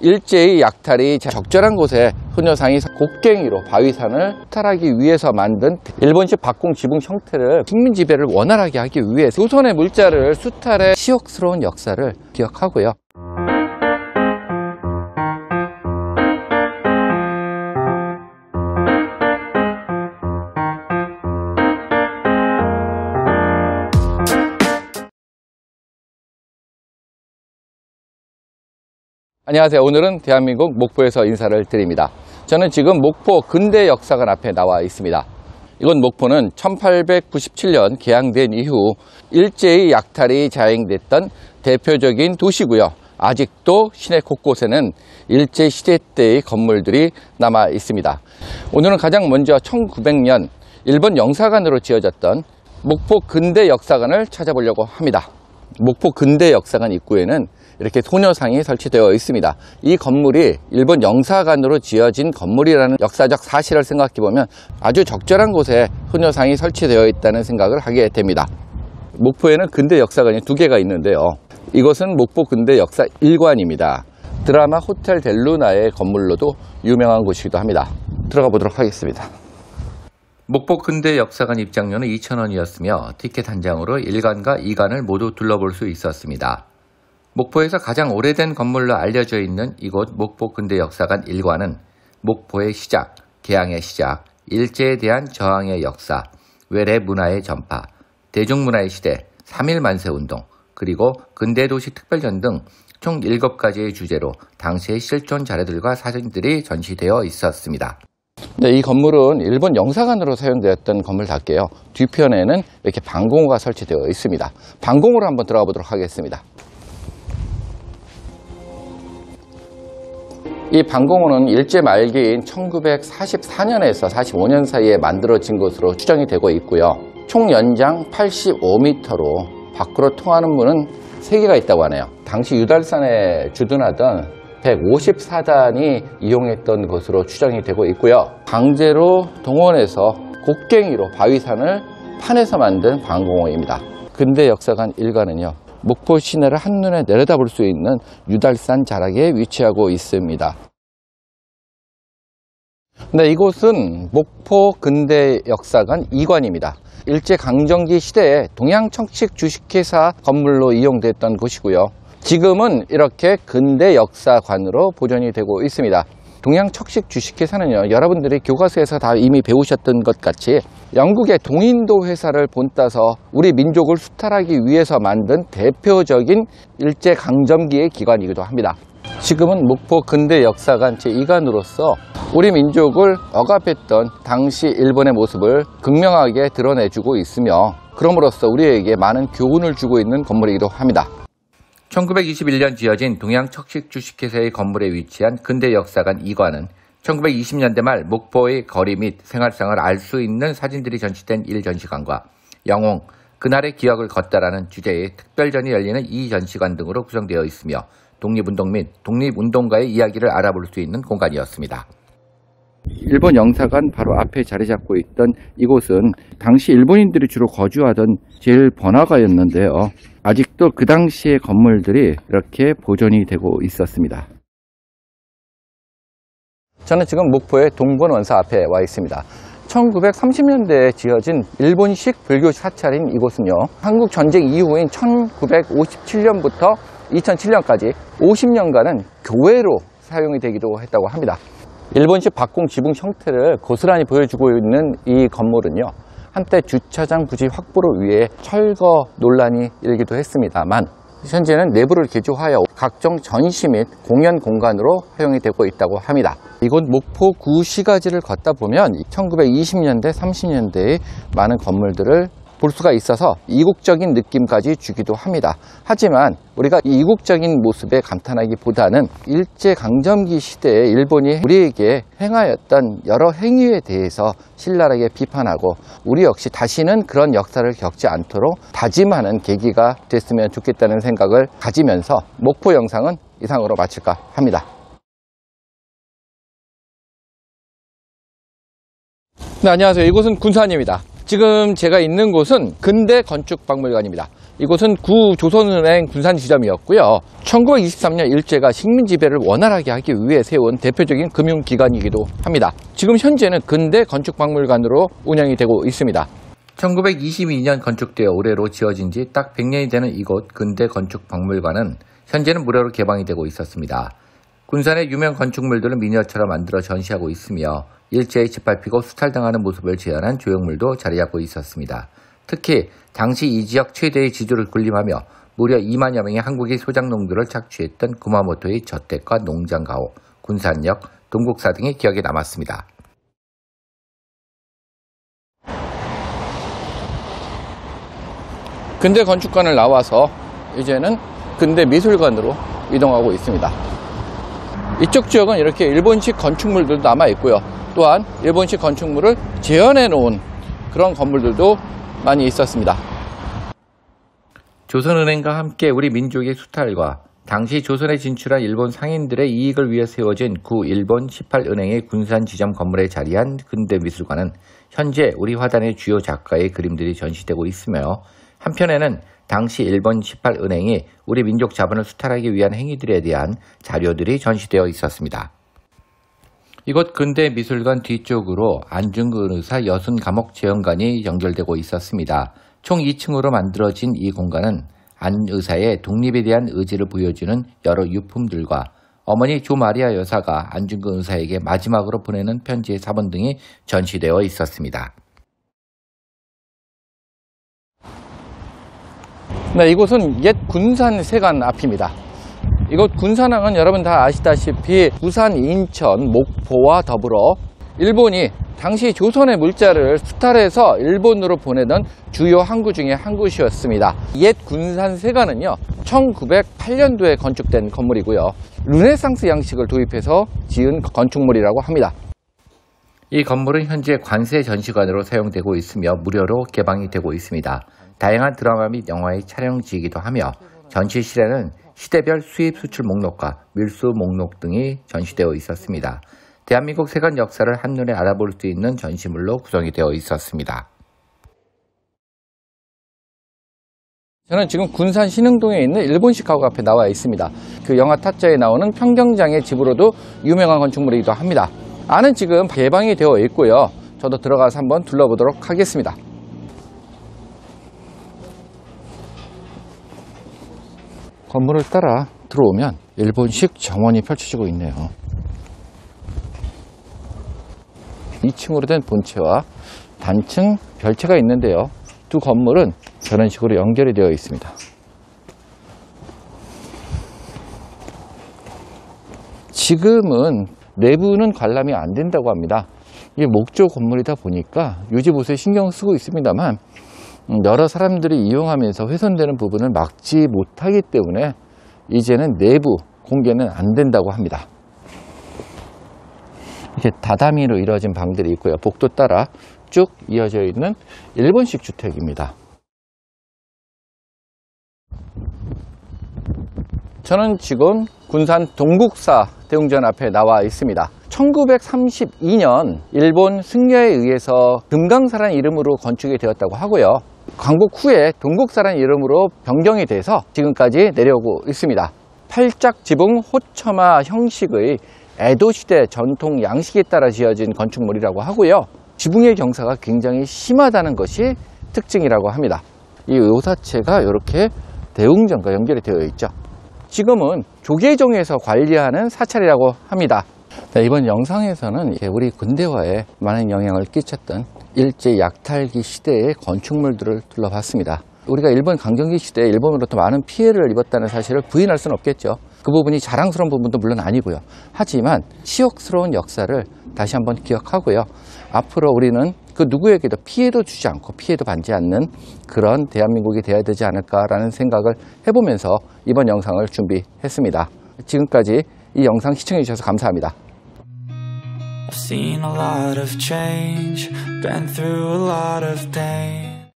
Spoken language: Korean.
일제의 약탈이 적절한 곳에 소녀상이 곡괭이로 바위산을 수탈하기 위해서 만든 일본식 박공 지붕 형태를 식민 지배를 원활하게 하기 위해 조선의 물자를 수탈의 치욕스러운 역사를 기억하고요. 안녕하세요. 오늘은 대한민국 목포에서 인사를 드립니다. 저는 지금 목포 근대역사관 앞에 나와 있습니다. 이곳 목포는 1897년 개항된 이후 일제의 약탈이 자행됐던 대표적인 도시고요. 아직도 시내 곳곳에는 일제시대 때의 건물들이 남아 있습니다. 오늘은 가장 먼저 1900년 일본 영사관으로 지어졌던 목포 근대역사관을 찾아보려고 합니다. 목포 근대역사관 입구에는 이렇게 소녀상이 설치되어 있습니다. 이 건물이 일본 영사관으로 지어진 건물이라는 역사적 사실을 생각해보면 아주 적절한 곳에 소녀상이 설치되어 있다는 생각을 하게 됩니다. 목포에는 근대역사관이 두 개가 있는데요. 이곳은 목포 근대역사 1관입니다. 드라마 호텔 델루나의 건물로도 유명한 곳이기도 합니다. 들어가 보도록 하겠습니다. 목포 근대역사관 입장료는 2,000원이었으며 티켓 한 장으로 1관과 2관을 모두 둘러볼 수 있었습니다. 목포에서 가장 오래된 건물로 알려져 있는 이곳 목포 근대역사관 1관은 목포의 시작, 개항의 시작, 일제에 대한 저항의 역사, 외래 문화의 전파, 대중문화의 시대, 3.1 만세운동, 그리고 근대도시 특별전 등 총 7가지의 주제로 당시의 실존 자료들과 사진들이 전시되어 있었습니다. 네, 이 건물은 일본 영사관으로 사용되었던 건물답게요. 뒤편에는 이렇게 방공호가 설치되어 있습니다. 방공호로 한번 들어가 보도록 하겠습니다. 이 방공호는 일제 말기인 1944년에서 45년 사이에 만들어진 것으로 추정이 되고 있고요. 총 연장 85m로 밖으로 통하는 문은 3개가 있다고 하네요. 당시 유달산에 주둔하던 154단이 이용했던 것으로 추정이 되고 있고요. 강제로 동원해서 곡괭이로 바위산을 파내서 만든 방공호입니다. 근대역사관 1관은요. 목포 시내를 한눈에 내려다볼 수 있는 유달산 자락에 위치하고 있습니다. 네, 이곳은 목포 근대역사관 2관입니다. 일제강점기 시대에 동양청식 주식회사 건물로 이용됐던 곳이고요. 지금은 이렇게 근대역사관으로 보존이 되고 있습니다. 동양척식 주식회사는요, 여러분들이 교과서에서 다 이미 배우셨던 것 같이 영국의 동인도 회사를 본따서 우리 민족을 수탈하기 위해서 만든 대표적인 일제강점기의 기관이기도 합니다. 지금은 목포 근대역사관 제2관으로서 우리 민족을 억압했던 당시 일본의 모습을 극명하게 드러내주고 있으며 그럼으로써 우리에게 많은 교훈을 주고 있는 건물이기도 합니다. 1921년 지어진 동양척식 주식회사의 건물에 위치한 근대역사관 2관은 1920년대 말 목포의 거리 및 생활상을 알 수 있는 사진들이 전시된 1전시관과 영웅, 그날의 기억을 걷다라는 주제의 특별전이 열리는 2전시관 등으로 구성되어 있으며 독립운동 및 독립운동가의 이야기를 알아볼 수 있는 공간이었습니다. 일본 영사관 바로 앞에 자리 잡고 있던 이곳은 당시 일본인들이 주로 거주하던 제일 번화가였는데요. 아직도 그 당시의 건물들이 이렇게 보존이 되고 있었습니다. 저는 지금 목포의 동본원사 앞에 와 있습니다. 1930년대에 지어진 일본식 불교 사찰인 이곳은요, 한국 전쟁 이후인 1957년부터 2007년까지 50년간은 교회로 사용이 되기도 했다고 합니다. 일본식 박공 지붕 형태를 고스란히 보여주고 있는 이 건물은요, 한때 주차장 부지 확보를 위해 철거 논란이 일기도 했습니다만 현재는 내부를 개조하여 각종 전시 및 공연 공간으로 사용이 되고 있다고 합니다. 이곳 목포 구시가지를 걷다 보면 1920년대, 30년대의 많은 건물들을 볼 수가 있어서 이국적인 느낌까지 주기도 합니다. 하지만 우리가 이국적인 모습에 감탄하기보다는 일제강점기 시대에 일본이 우리에게 행하였던 여러 행위에 대해서 신랄하게 비판하고 우리 역시 다시는 그런 역사를 겪지 않도록 다짐하는 계기가 됐으면 좋겠다는 생각을 가지면서 목포 영상은 이상으로 마칠까 합니다. 네, 안녕하세요. 이곳은 군산입니다. 지금 제가 있는 곳은 근대건축박물관입니다. 이곳은 구조선은행 군산지점이었고요. 1923년 일제가 식민 지배를 원활하게 하기 위해 세운 대표적인 금융기관이기도 합니다. 지금 현재는 근대 건축박물관으로 운영이 되고 있습니다. 1922년 건축되어 올해로 지어진 지 딱 100년이 되는 이곳 근대 건축박물관은 현재는 무료로 개방이 되고 있었습니다. 군산의 유명 건축물들을 미니어처로 만들어 전시하고 있으며 일제에 짓밟히고 수탈당하는 모습을 재현한 조형물도 자리 잡고 있었습니다. 특히 당시 이 지역 최대의 지주를 군림하며 무려 2만여 명의 한국인 소작농들을 착취했던 구마모토의 저택과 농장가오, 군산역, 동국사 등이 기억에 남았습니다. 근대 건축관을 나와서 이제는 근대 미술관으로 이동하고 있습니다. 이쪽 지역은 이렇게 일본식 건축물들도 남아 있고요. 또한 일본식 건축물을 재현해 놓은 그런 건물들도 많이 있었습니다. 조선은행과 함께 우리 민족의 수탈과 당시 조선에 진출한 일본 상인들의 이익을 위해 세워진 구 일본 18은행의 군산지점 건물에 자리한 근대미술관은 현재 우리 화단의 주요 작가의 그림들이 전시되고 있으며 한편에는 당시 일본 18은행이 우리 민족 자본을 수탈하기 위한 행위들에 대한 자료들이 전시되어 있었습니다. 이곳 근대미술관 뒤쪽으로 안중근 의사 여순감옥체험관이 연결되고 있었습니다. 총 2층으로 만들어진 이 공간은 안 의사의 독립에 대한 의지를 보여주는 여러 유품들과 어머니 조마리아 여사가 안중근 의사에게 마지막으로 보내는 편지의 사본 등이 전시되어 있었습니다. 네, 이곳은 옛 군산세관 앞입니다. 이곳 군산항은 여러분 다 아시다시피 부산, 인천, 목포와 더불어 일본이 당시 조선의 물자를 수탈해서 일본으로 보내던 주요 항구 중에 한 곳이었습니다. 옛 군산세관은요 1908년도에 건축된 건물이고요. 르네상스 양식을 도입해서 지은 건축물이라고 합니다. 이 건물은 현재 관세 전시관으로 사용되고 있으며 무료로 개방이 되고 있습니다. 다양한 드라마 및 영화의 촬영지이기도 하며 전시실에는 시대별 수입 수출 목록과 밀수 목록 등이 전시되어 있었습니다. 대한민국 세관 역사를 한눈에 알아볼 수 있는 전시물로 구성이 되어 있었습니다. 저는 지금 군산 신흥동에 있는 일본식 가구 앞에 나와 있습니다. 그 영화 타짜에 나오는 평경장의 집으로도 유명한 건축물이기도 합니다. 안은 지금 개방이 되어 있고요. 저도 들어가서 한번 둘러보도록 하겠습니다. 건물을 따라 들어오면 일본식 정원이 펼쳐지고 있네요. 2층으로 된 본체와 단층 별채가 있는데요. 두 건물은 저런 식으로 연결이 되어 있습니다. 지금은 내부는 관람이 안 된다고 합니다. 이게 목조 건물이다 보니까 유지보수에 신경 쓰고 있습니다만 여러 사람들이 이용하면서 훼손되는 부분을 막지 못하기 때문에 이제는 내부 공개는 안 된다고 합니다. 이렇게 다다미로 이루어진 방들이 있고요. 복도 따라 쭉 이어져 있는 일본식 주택입니다. 저는 지금 군산 동국사 대웅전 앞에 나와 있습니다. 1932년 일본 승려에 의해서 금강사라는 이름으로 건축이 되었다고 하고요. 광복 후에 동국사라는 이름으로 변경이 돼서 지금까지 내려오고 있습니다. 팔짝 지붕 호처마 형식의 에도시대 전통 양식에 따라 지어진 건축물이라고 하고요. 지붕의 경사가 굉장히 심하다는 것이 특징이라고 합니다. 이 요사체가 이렇게 대웅전과 연결이 되어 있죠. 지금은 조계종에서 관리하는 사찰이라고 합니다. 이번 영상에서는 우리 근대화에 많은 영향을 끼쳤던 일제 약탈기 시대의 건축물들을 둘러봤습니다. 우리가 일본 강점기 시대에 일본으로부터 많은 피해를 입었다는 사실을 부인할 수는 없겠죠. 그 부분이 자랑스러운 부분도 물론 아니고요. 하지만 치욕스러운 역사를 다시 한번 기억하고요. 앞으로 우리는 그 누구에게도 피해도 주지 않고 피해도 받지 않는 그런 대한민국이 되어야 되지 않을까라는 생각을 해보면서 이번 영상을 준비했습니다. 지금까지 이 영상 시청해 주셔서 감사합니다. I've seen a lot of change, been through a lot of pain.